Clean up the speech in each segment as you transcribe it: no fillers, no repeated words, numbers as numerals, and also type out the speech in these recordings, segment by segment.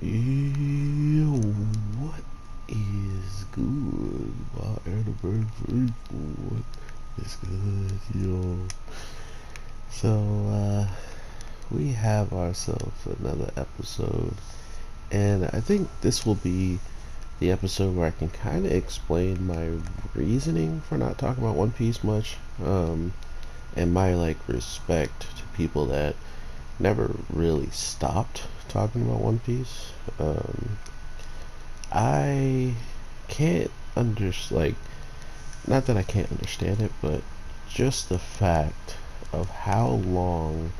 Yo, what is good, my anniversary? What is good, yo? So, we have ourselves another episode, and I think this will be the episode where I can kind of explain my reasoning for not talking about One Piece much, and my respect to people that never really stopped talking about One Piece. I can't not that I can't understand it, but just the fact of how long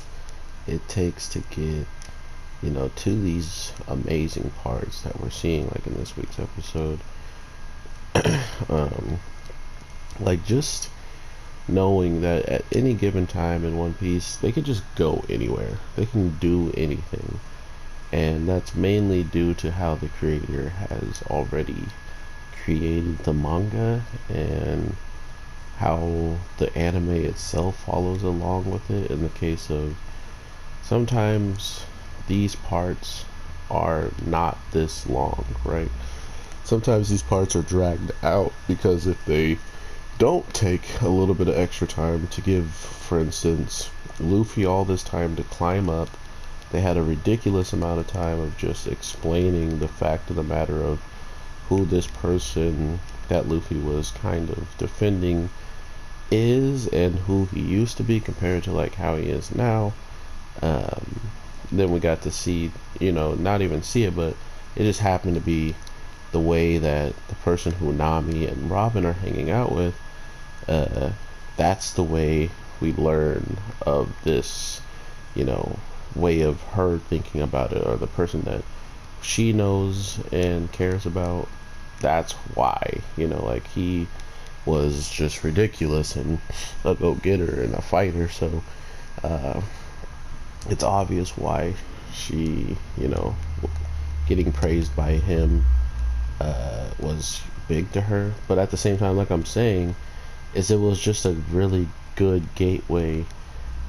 it takes to get, to these amazing parts that we're seeing, like in this week's episode. um, just knowing that at any given time in One Piece, they could just go anywhere. They can do anything. And that's mainly due to how the creator has already created the manga and how the anime itself follows along with it, in the case of sometimes these parts are not this long, right? Sometimes these parts are dragged out because if they don't take a little bit of extra time to give, for instance, Luffy all this time to climb up, they had a ridiculous amount of time of just explaining the fact of the matter of who this person that Luffy was kind of defending is and who he used to be compared to how he is now. Um, then we got to see, not even see it, but it just happened to be the way that the person who Nami and Robin are hanging out with, uh, that's the way we learn of this, you know, way of her thinking about it, or the person that she knows and cares about. That's why, he was just ridiculous and a go-getter and a fighter, so uh, it's obvious why she, getting praised by him was big to her. But at the same time, like I'm saying, is it was just a really good gateway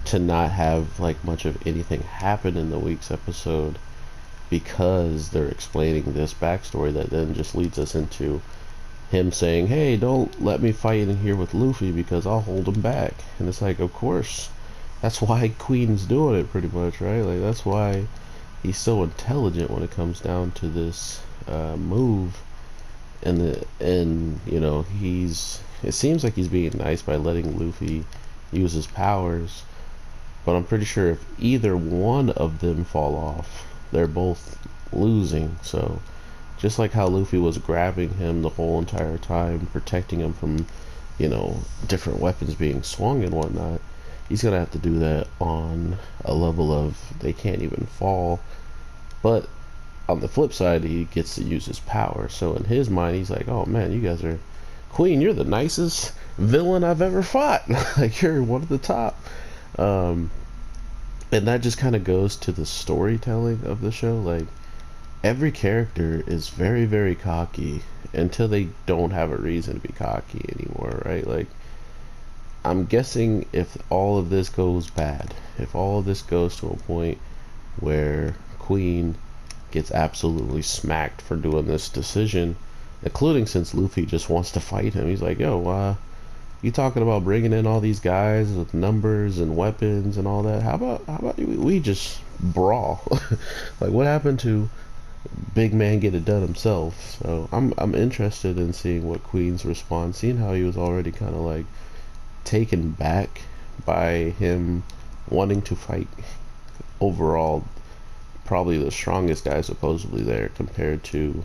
to not have much of anything happen in the week's episode, because they're explaining this backstory that then just leads us into him saying, hey, don't let me fight in here with Luffy because I'll hold him back. And it's like, of course, that's why Queen's doing it, pretty much, right? That's why he's so intelligent when it comes down to this move. And it seems like he's being nice by letting Luffy use his powers, but I'm pretty sure if either one of them fall off, they're both losing. So just like how Luffy was grabbing him the whole entire time, protecting him from, different weapons being swung and whatnot, he's gonna have to do that on a level of they can't even fall. But on the flip side, he gets to use his power. So in his mind, he's like, oh man, you guys are Queen, you're the nicest villain I've ever fought. You're one of the top. Um, and that just kind of goes to the storytelling of the show. Every character is very, very cocky until they don't have a reason to be cocky anymore, right? I'm guessing if all of this goes bad, if all of this goes to a point where Queen gets absolutely smacked for doing this decision, including since Luffy just wants to fight him. He's like, yo, you talking about bringing in all these guys with numbers and weapons and all that? How about we just brawl? What happened to big man get it done himself? So I'm interested in seeing what Queen's response, seeing how he was already kind of taken back by him wanting to fight overall probably the strongest guy supposedly there, compared to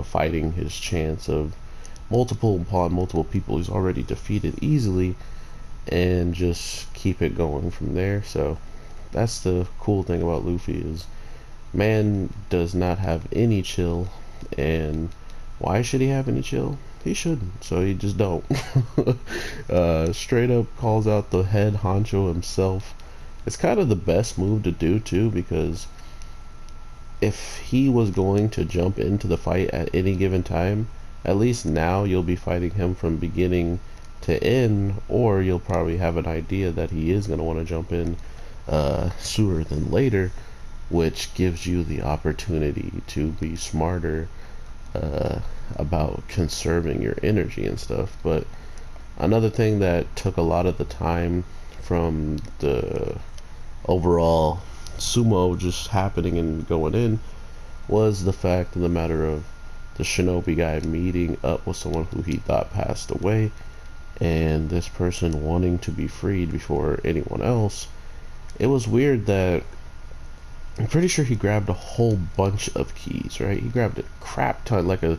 fighting his chance of multiple upon multiple people he's already defeated easily, and just keep it going from there. So that's the cool thing about Luffy, is man does not have any chill. And why should he have any chill? He shouldn't, so he just don't. Straight up calls out the head honcho himself. It's kind of the best move to do too, because if he was going to jump into the fight at any given time, at least now you'll be fighting him from beginning to end, or you'll probably have an idea that he is going to want to jump in sooner than later. which gives you the opportunity to be smarter uh, about conserving your energy and stuff. But another thing that took a lot of the time from the overall sumo just happening and going in was the fact of the matter of the shinobi guy meeting up with someone who he thought passed away, and this person wanting to be freed before anyone else. It was weird that I'm pretty sure he grabbed a whole bunch of keys, right? He grabbed a crap ton, like a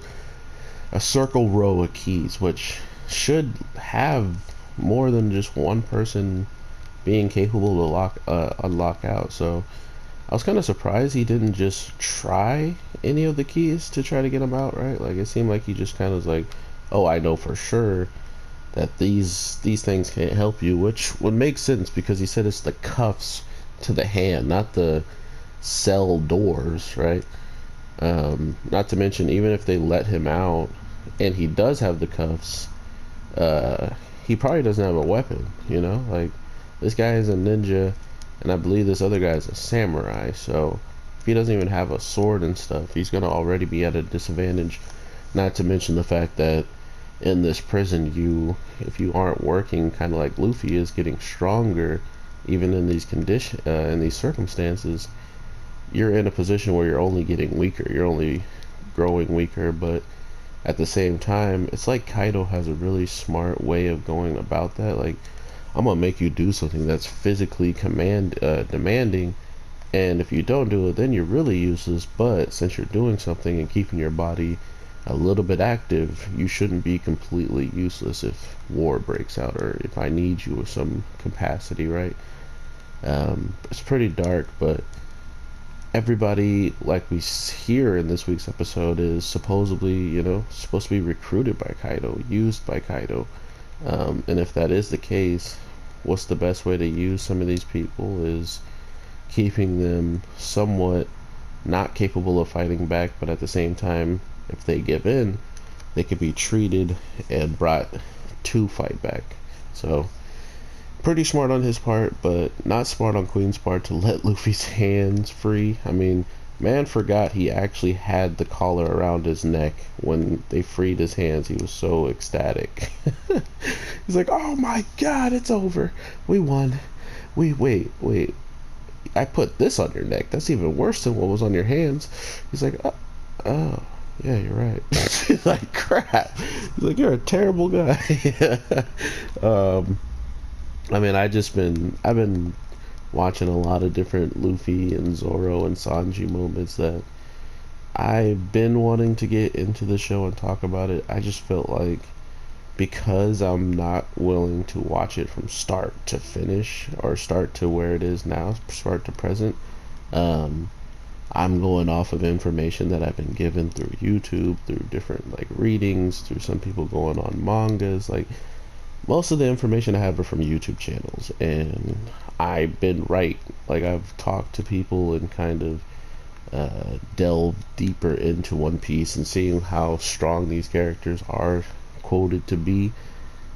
circle row of keys, which should have more than just one person being capable to unlock out. So I was kind of surprised he didn't just try any of the keys to try to get him out, right? Like, it seemed like he just kind of was like, oh, I know for sure that these things can't help you, which would make sense because he said it's the cuffs to the hand, not the cell doors, right? Not to mention, even if they let him out and he does have the cuffs, he probably doesn't have a weapon, you know? Like, this guy is a ninja, and I believe this other guy is a samurai, so if he doesn't even have a sword and stuff, he's gonna already be at a disadvantage. Not to mention the fact that in this prison, if you aren't working, kind of like Luffy is, getting stronger, even in these in these circumstances, you're in a position where you're only getting weaker. You're only growing weaker, but at the same time, it's like Kaido has a really smart way of going about that. Like, I'm gonna make you do something that's physically demanding, and if you don't do it, then you're really useless. But since you're doing something and keeping your body a little bit active, you shouldn't be completely useless if war breaks out or if I need you with some capacity, right? It's pretty dark, but everybody, like we hear in this week's episode, is supposedly, supposed to be recruited by Kaido, used by Kaido. And if that is the case, what's the best way to use some of these people is keeping them somewhat not capable of fighting back, but at the same time, if they give in, they could be treated and brought to fight back. So pretty smart on his part, but not smart on Queen's part to let Luffy's hands free. I mean, man forgot he actually had the collar around his neck when they freed his hands. He was so ecstatic. He's like, oh my god, it's over. We won. Wait. I put this on your neck. That's even worse than what was on your hands. He's like, oh yeah, you're right. He's like, crap. He's like, you're a terrible guy. I mean, I've been watching a lot of different Luffy and Zoro and Sanji moments that I've been wanting to get into the show and talk about it. I just felt like, because I'm not willing to watch it from start to finish, or start to where it is now, start to present, I'm going off of information that I've been given through YouTube, through different like readings, through some people going on mangas. Like, most of the information I have are from YouTube channels, and I've been right. Like, I've talked to people and kind of delved deeper into One Piece and seeing how strong these characters are quoted to be,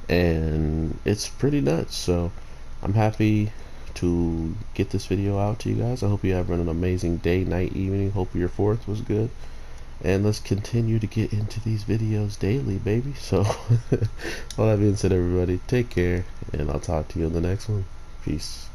and it's pretty nuts. So I'm happy to get this video out to you guys. I hope you have an amazing day, night, evening. Hope your 4th was good, and let's continue to get into these videos daily, baby. So all that being said, everybody, take care, and I'll talk to you in the next one. Peace.